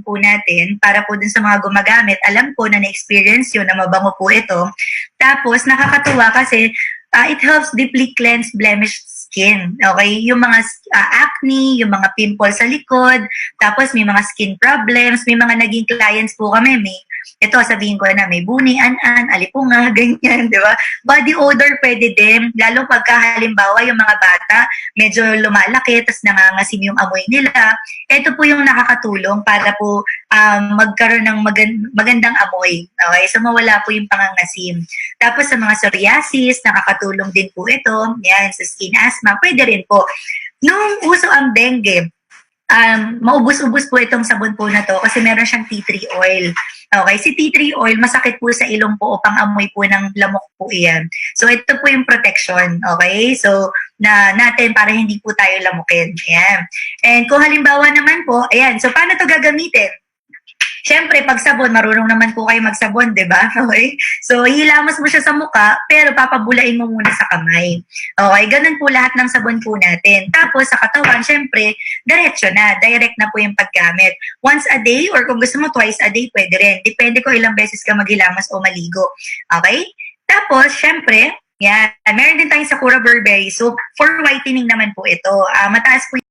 po natin para po dun sa mga gumagamit. Alam ko na na-experience yun na mabango po ito. Tapos, nakakatuwa kasi it helps deeply cleanse blemished skin. Okay? Yung mga acne, yung mga pimples sa likod, tapos may mga skin problems, may mga naging clients po kami, ito sabihin ko na may buni, alipunga, ganyan, di ba? Body odor pwede din, lalo pagka halimbawa yung mga bata, medyo lumalaki, tapos nangangasim yung amoy nila. Ito po yung nakakatulong para po magkaroon ng magandang amoy. Okay? So mawala po yung pangangasim. Tapos sa mga psoriasis, nakakatulong din po ito. Yan, sa skin asthma, pwede rin po. Nung uso ang dengue, maubos-ubos po itong sabon po na to kasi meron siyang tea tree oil. Okay, si tea tree oil, masakit po sa ilong po o pang-amoy po ng lamok po iyan. So ito po yung protection, okay? So natin para hindi po tayo lamukin. Ayan. And kung halimbawa naman po, ayan, so paano to gagamitin? Siyempre, pag sabon, marunong naman po kayo magsabon, di ba? Okay? So, hilamos mo siya sa muka, pero papabulain mo muna sa kamay. Okay? Ganun po lahat ng sabon po natin. Tapos, sa katawan, siyempre, diretso na. Direct na po yung paggamit. Once a day, or kung gusto mo, twice a day, pwede rin. Depende ko ilang beses ka maghilamos o maligo. Okay? Tapos, siyempre, yan. Meron din tayong Sakura Burberry. So, for whitening naman po ito. Mataas po